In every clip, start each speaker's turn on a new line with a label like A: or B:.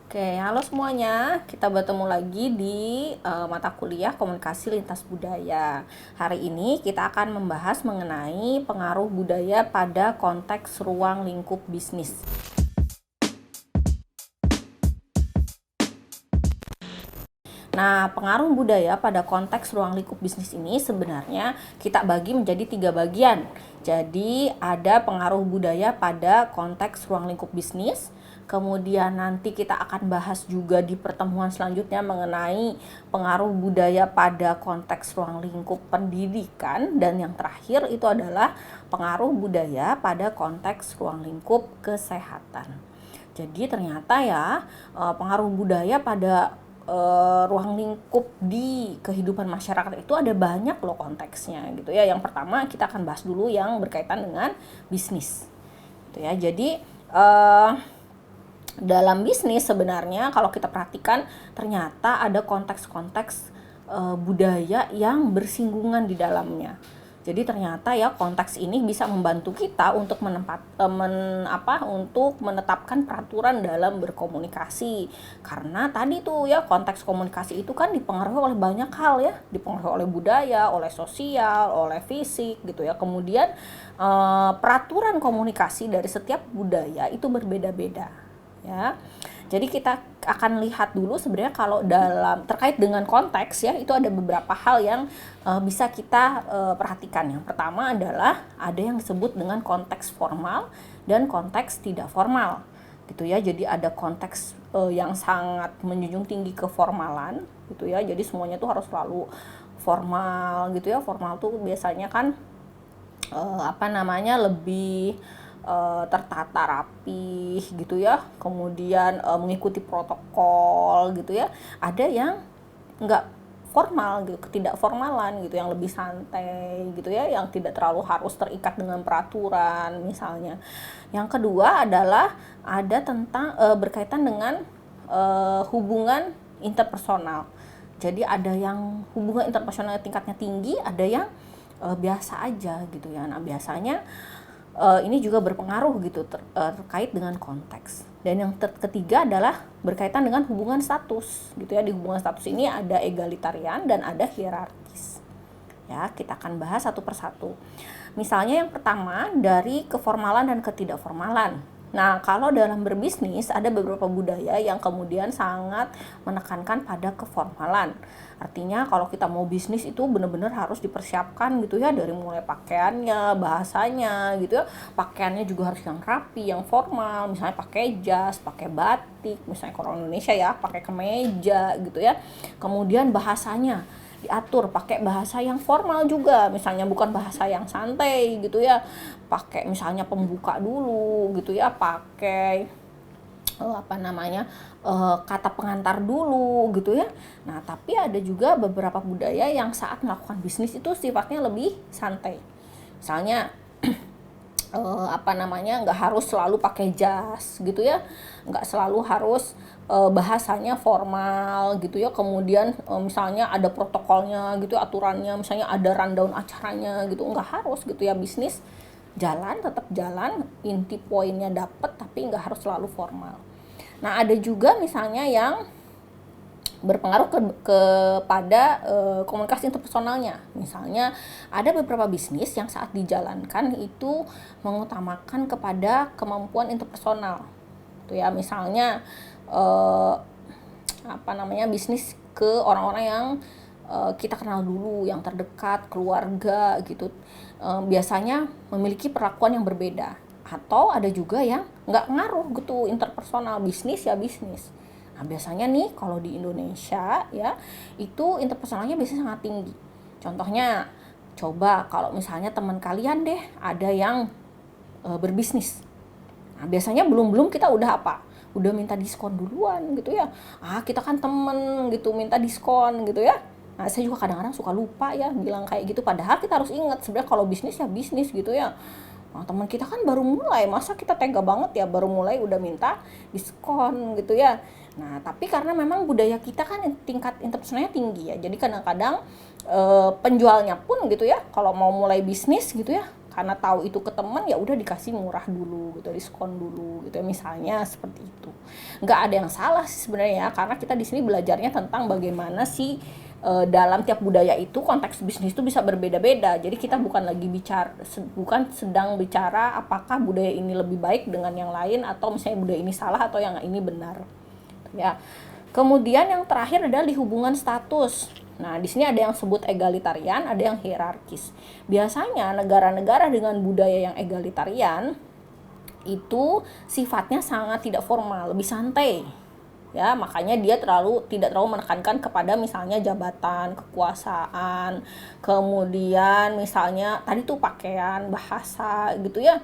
A: Oke, halo semuanya. Kita bertemu lagi di mata kuliah Komunikasi Lintas Budaya. Hari ini kita akan membahas mengenai pengaruh budaya pada konteks ruang lingkup bisnis. Nah, pengaruh budaya pada konteks ruang lingkup bisnis ini sebenarnya kita bagi menjadi 3 bagian. Jadi, ada pengaruh budaya pada konteks ruang lingkup bisnis. Kemudian nanti kita akan bahas juga di pertemuan selanjutnya mengenai pengaruh budaya pada konteks ruang lingkup pendidikan. Dan yang terakhir itu adalah pengaruh budaya pada konteks ruang lingkup kesehatan. Jadi ternyata ya pengaruh budaya pada ruang lingkup di kehidupan masyarakat itu ada banyak loh konteksnya gitu ya. Yang pertama kita akan bahas dulu yang berkaitan dengan bisnis gitu ya. Jadi dalam bisnis sebenarnya kalau kita perhatikan ternyata ada konteks-konteks budaya yang bersinggungan di dalamnya. Jadi ternyata ya konteks ini bisa membantu kita untuk untuk menetapkan peraturan dalam berkomunikasi. Karena tadi tuh ya konteks komunikasi itu kan dipengaruhi oleh banyak hal ya, dipengaruhi oleh budaya, oleh sosial, oleh fisik gitu ya. Kemudian peraturan komunikasi dari setiap budaya itu berbeda-beda ya. Jadi kita akan lihat dulu sebenarnya kalau dalam terkait dengan konteks ya, itu ada beberapa hal yang bisa kita perhatikan. Yang pertama adalah ada yang disebut dengan konteks formal dan konteks tidak formal gitu ya. Jadi ada konteks yang sangat menjunjung tinggi keformalan gitu ya. Jadi semuanya tuh harus selalu formal gitu ya. Formal tuh biasanya kan lebih tertata rapi gitu ya, kemudian mengikuti protokol gitu ya. Ada yang nggak formal gitu, tidak formalan gitu, yang lebih santai gitu ya, yang tidak terlalu harus terikat dengan peraturan misalnya. Yang kedua adalah ada tentang berkaitan dengan hubungan interpersonal. Jadi ada yang hubungan interpersonal tingkatnya tinggi, ada yang biasa aja gitu ya. Nah biasanya ini juga berpengaruh gitu terkait dengan konteks. Dan yang ketiga adalah berkaitan dengan hubungan status gitu ya. Di hubungan status ini ada egalitarian dan ada hierarkis. Ya, kita akan bahas satu persatu. Misalnya yang pertama dari keformalan dan ketidakformalan. Nah, kalau dalam berbisnis ada beberapa budaya yang kemudian sangat menekankan pada keformalan. Artinya kalau kita mau bisnis itu benar-benar harus dipersiapkan gitu ya, dari mulai pakaiannya, bahasanya gitu ya. Pakaiannya juga harus yang rapi, yang formal, misalnya pakai jas, pakai batik, misalnya kalau Indonesia ya, pakai kemeja gitu ya. Kemudian bahasanya diatur pakai bahasa yang formal juga, misalnya bukan bahasa yang santai gitu ya, pakai misalnya pembuka dulu gitu ya, pakai kata pengantar dulu gitu ya. Nah tapi ada juga beberapa budaya yang saat melakukan bisnis itu sifatnya lebih santai, misalnya nggak harus selalu pakai jas gitu ya, nggak selalu harus bahasanya formal gitu ya. Kemudian misalnya ada protokolnya gitu, aturannya, misalnya ada rundown acaranya gitu, nggak harus gitu ya. Bisnis jalan, tetap jalan, inti poinnya dapet, tapi nggak harus selalu formal. Nah ada juga misalnya yang berpengaruh kepada komunikasi interpersonalnya. Misalnya ada beberapa bisnis yang saat dijalankan itu mengutamakan kepada kemampuan interpersonal. Itu ya, misalnya bisnis ke orang-orang yang kita kenal dulu, yang terdekat, keluarga gitu. Biasanya memiliki perlakuan yang berbeda. Atau ada juga yang nggak ngaruh gitu interpersonal, bisnis ya bisnis. Nah biasanya nih kalau di Indonesia ya itu interpersonalnya biasanya sangat tinggi. Contohnya coba kalau misalnya teman kalian deh ada yang berbisnis. Nah biasanya belum kita udah apa? Udah minta diskon duluan gitu ya. Kita kan temen gitu, minta diskon gitu ya. Nah saya juga kadang-kadang suka lupa ya bilang kayak gitu. Padahal kita harus ingat sebenarnya kalau bisnis ya bisnis gitu ya. Nah, teman kita kan baru mulai, masa kita tega banget ya baru mulai udah minta diskon gitu ya. Nah, tapi karena memang budaya kita kan tingkat interpersonalnya tinggi ya. Jadi kadang-kadang penjualnya pun gitu ya, kalau mau mulai bisnis gitu ya, karena tahu itu ke teman ya udah dikasih murah dulu gitu, diskon dulu gitu ya, misalnya seperti itu. Nggak ada yang salah sih sebenarnya, karena kita di sini belajarnya tentang bagaimana sih dalam tiap budaya itu konteks bisnis itu bisa berbeda-beda. Jadi kita bukan sedang bicara apakah budaya ini lebih baik dengan yang lain, atau misalnya budaya ini salah atau yang ini benar ya. Kemudian yang terakhir adalah di hubungan status. Nah, di sini ada yang sebut egalitarian, ada yang hierarkis. Biasanya negara-negara dengan budaya yang egalitarian itu sifatnya sangat tidak formal, lebih santai. Ya, makanya dia tidak terlalu menekankan kepada misalnya jabatan, kekuasaan, kemudian misalnya tadi tuh pakaian, bahasa gitu ya.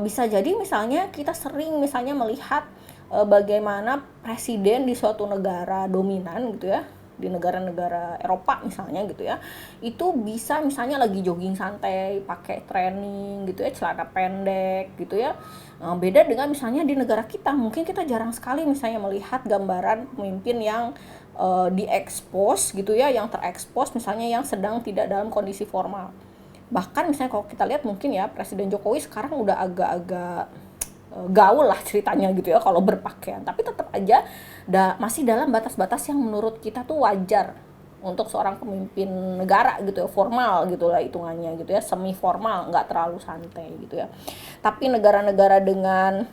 A: Bisa jadi misalnya kita sering misalnya melihat bagaimana presiden di suatu negara dominan gitu ya, di negara-negara Eropa misalnya gitu ya, itu bisa misalnya lagi jogging santai, pakai training gitu ya, celana pendek gitu ya. Beda dengan misalnya di negara kita, mungkin kita jarang sekali misalnya melihat gambaran pemimpin yang diekspos gitu ya, yang terekspos misalnya yang sedang tidak dalam kondisi formal. Bahkan misalnya kalau kita lihat mungkin ya, Presiden Jokowi sekarang udah agak-agak gaul lah ceritanya gitu ya kalau berpakaian, tapi tetap aja masih dalam batas-batas yang menurut kita tuh wajar untuk seorang pemimpin negara gitu ya, formal gitu lah hitungannya gitu ya, semi formal, nggak terlalu santai gitu ya. Tapi negara-negara dengan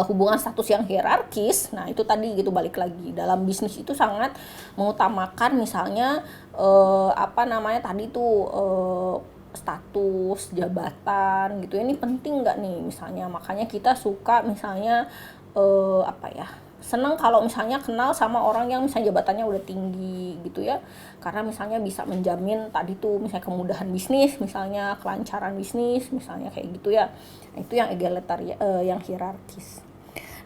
A: hubungan status yang hierarkis, nah itu tadi gitu, balik lagi dalam bisnis itu sangat mengutamakan misalnya tadi tuh status jabatan gitu ya, ini penting nggak nih misalnya. Makanya kita suka misalnya senang kalau misalnya kenal sama orang yang misalnya jabatannya udah tinggi gitu ya, karena misalnya bisa menjamin tadi tuh misalnya kemudahan bisnis, misalnya kelancaran bisnis misalnya kayak gitu ya. Itu yang egalitarian, yang hierarkis.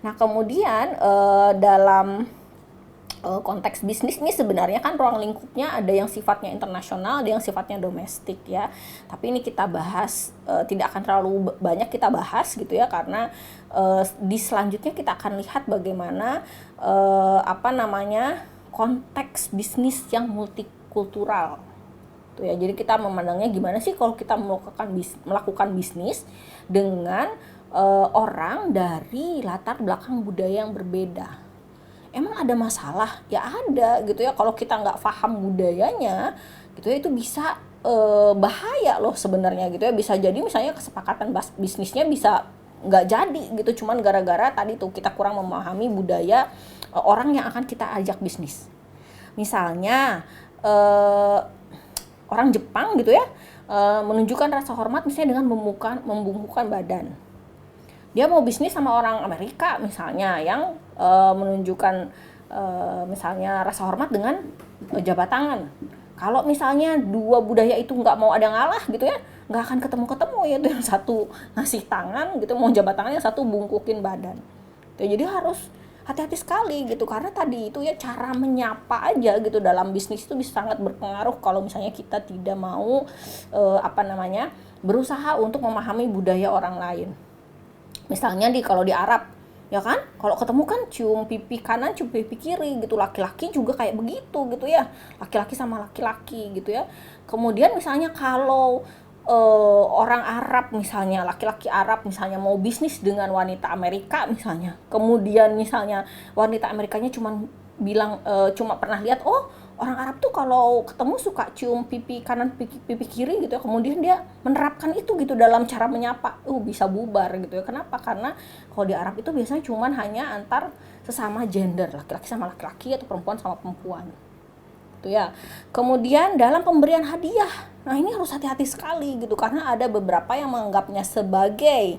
A: Nah kemudian dalam konteks bisnis ini sebenarnya kan ruang lingkupnya ada yang sifatnya internasional, ada yang sifatnya domestik ya. Tapi ini kita bahas, tidak akan terlalu banyak kita bahas gitu ya, karena di selanjutnya kita akan lihat bagaimana konteks bisnis yang multikultural. Tuh ya, jadi kita memandangnya gimana sih kalau kita melakukan bisnis dengan orang dari latar belakang budaya yang berbeda. Emang ada masalah? Ya ada gitu ya, kalau kita nggak paham budayanya gitu ya, itu bisa bahaya loh sebenarnya gitu ya. Bisa jadi misalnya kesepakatan bisnisnya bisa nggak jadi gitu, cuman gara-gara tadi tuh kita kurang memahami budaya orang yang akan kita ajak bisnis. Misalnya orang Jepang gitu ya, menunjukkan rasa hormat misalnya dengan membungkukkan badan. Dia mau bisnis sama orang Amerika misalnya yang menunjukkan misalnya rasa hormat dengan jabat tangan. Kalau misalnya dua budaya itu nggak mau ada ngalah gitu ya, nggak akan ketemu ya, tuh yang satu ngasih tangan gitu mau jabat tangan, yang satu bungkukin badan. Jadi harus hati-hati sekali gitu, karena tadi itu ya cara menyapa aja gitu dalam bisnis itu bisa sangat berpengaruh kalau misalnya kita tidak mau berusaha untuk memahami budaya orang lain. Misalnya kalau di Arab ya kan, kalau ketemu kan cium pipi kanan, cium pipi kiri gitu. Laki-laki juga kayak begitu gitu ya, laki-laki sama laki-laki gitu ya. Kemudian misalnya kalau orang Arab misalnya, laki-laki Arab misalnya mau bisnis dengan wanita Amerika misalnya, kemudian misalnya wanita Amerikanya cuma pernah lihat, oh orang Arab tuh kalau ketemu suka cium pipi kanan, pipi kiri gitu ya, kemudian dia menerapkan itu gitu dalam cara menyapa, bisa bubar gitu ya. Kenapa? Karena kalau di Arab itu biasanya cuman hanya antar sesama gender, laki-laki sama laki-laki atau perempuan sama perempuan gitu ya. Kemudian dalam pemberian hadiah, nah ini harus hati-hati sekali gitu, karena ada beberapa yang menganggapnya sebagai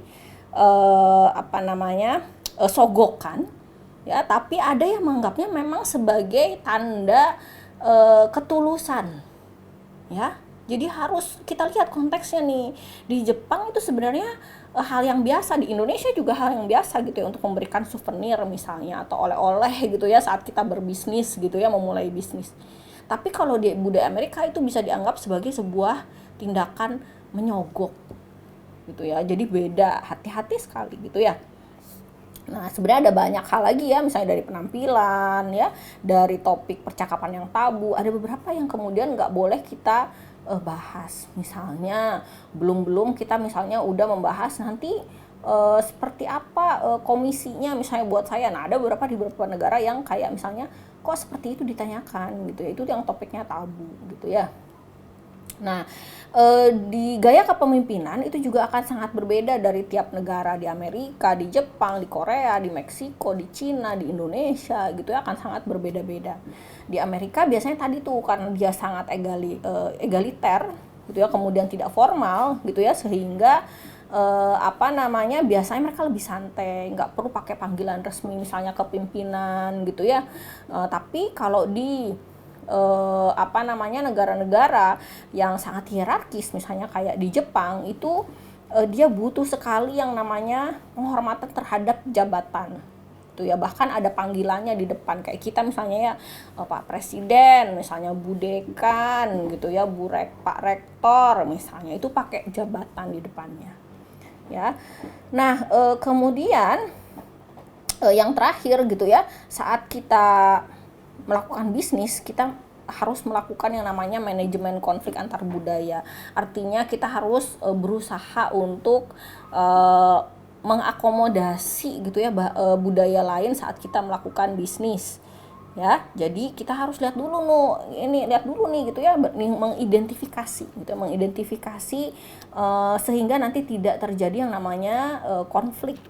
A: sogokan ya, tapi ada yang menganggapnya memang sebagai tanda ketulusan ya. Jadi harus kita lihat konteksnya nih. Di Jepang itu sebenarnya hal yang biasa, di Indonesia juga hal yang biasa gitu ya, untuk memberikan souvenir misalnya atau oleh-oleh gitu ya saat kita berbisnis gitu ya, memulai bisnis. Tapi kalau di budaya Amerika itu bisa dianggap sebagai sebuah tindakan menyogok gitu ya. Jadi beda, hati-hati sekali gitu ya. Nah sebenarnya ada banyak hal lagi ya, misalnya dari penampilan ya, dari topik percakapan yang tabu, ada beberapa yang kemudian nggak boleh kita bahas. Misalnya belum kita misalnya udah membahas nanti seperti apa komisinya misalnya buat saya. Nah, ada di beberapa negara yang kayak misalnya kok seperti itu ditanyakan gitu ya, itu yang topiknya tabu gitu ya. Nah, di gaya kepemimpinan itu juga akan sangat berbeda dari tiap negara. Di Amerika, di Jepang, di Korea, di Meksiko, di Cina, di Indonesia gitu ya, akan sangat berbeda-beda. Di Amerika biasanya tadi tuh karena dia sangat egaliter gitu ya, kemudian tidak formal gitu ya, sehingga biasanya mereka lebih santai, nggak perlu pakai panggilan resmi misalnya ke pimpinan gitu ya. Tapi kalau di negara-negara yang sangat hierarkis misalnya kayak di Jepang itu dia butuh sekali yang namanya penghormatan terhadap jabatan itu ya, bahkan ada panggilannya di depan kayak kita misalnya ya, Pak Presiden misalnya, Bu Dekan gitu ya, Pak Rektor misalnya, itu pakai jabatan di depannya ya. Nah, kemudian yang terakhir gitu ya, saat kita melakukan bisnis, kita harus melakukan yang namanya manajemen konflik antar budaya. Artinya kita harus berusaha untuk mengakomodasi gitu ya budaya lain saat kita melakukan bisnis ya. Jadi kita harus lihat dulu nih gitu ya, mengidentifikasi sehingga nanti tidak terjadi yang namanya konflik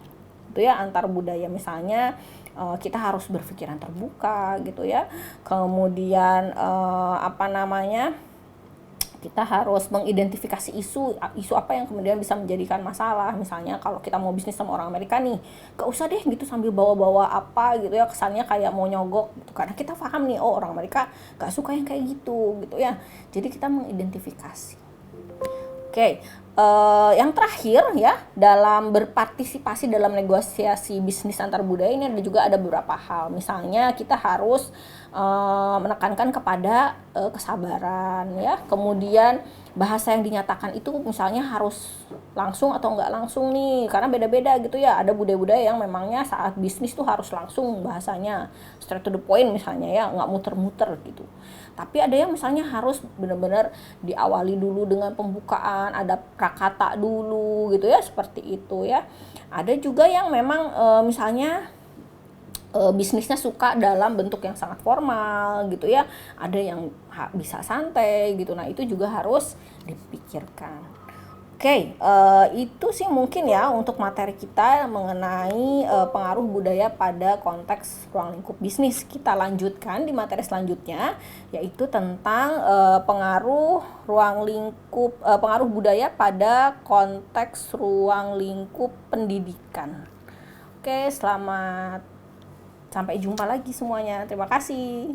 A: gitu ya antar budaya. Misalnya kita harus berpikiran terbuka gitu ya, kemudian kita harus mengidentifikasi isu apa yang kemudian bisa menjadikan masalah. Misalnya kalau kita mau bisnis sama orang Amerika nih, gak usah deh gitu sambil bawa-bawa apa gitu ya, kesannya kayak mau nyogok gitu, karena kita paham nih, oh orang Amerika gak suka yang kayak gitu ya. Jadi kita mengidentifikasi. Oke, yang terakhir ya, dalam berpartisipasi dalam negosiasi bisnis antar budaya ini ada beberapa hal. Misalnya kita harus menekankan kepada kesabaran ya. Kemudian bahasa yang dinyatakan itu misalnya harus langsung atau enggak langsung nih, karena beda-beda gitu ya. Ada budaya-budaya yang memangnya saat bisnis tuh harus langsung bahasanya, straight to the point misalnya ya, nggak muter-muter gitu. Tapi ada yang misalnya harus benar-benar diawali dulu dengan pembukaan, ada prakata dulu gitu ya, seperti itu ya. Ada juga yang memang misalnya bisnisnya suka dalam bentuk yang sangat formal gitu ya. Ada yang bisa santai gitu. Nah, itu juga harus dipikirkan. Oke, itu sih mungkin ya untuk materi kita mengenai pengaruh budaya pada konteks ruang lingkup bisnis. Kita lanjutkan di materi selanjutnya, yaitu tentang pengaruh budaya pada konteks ruang lingkup pendidikan. Oke, sampai jumpa lagi semuanya. Terima kasih.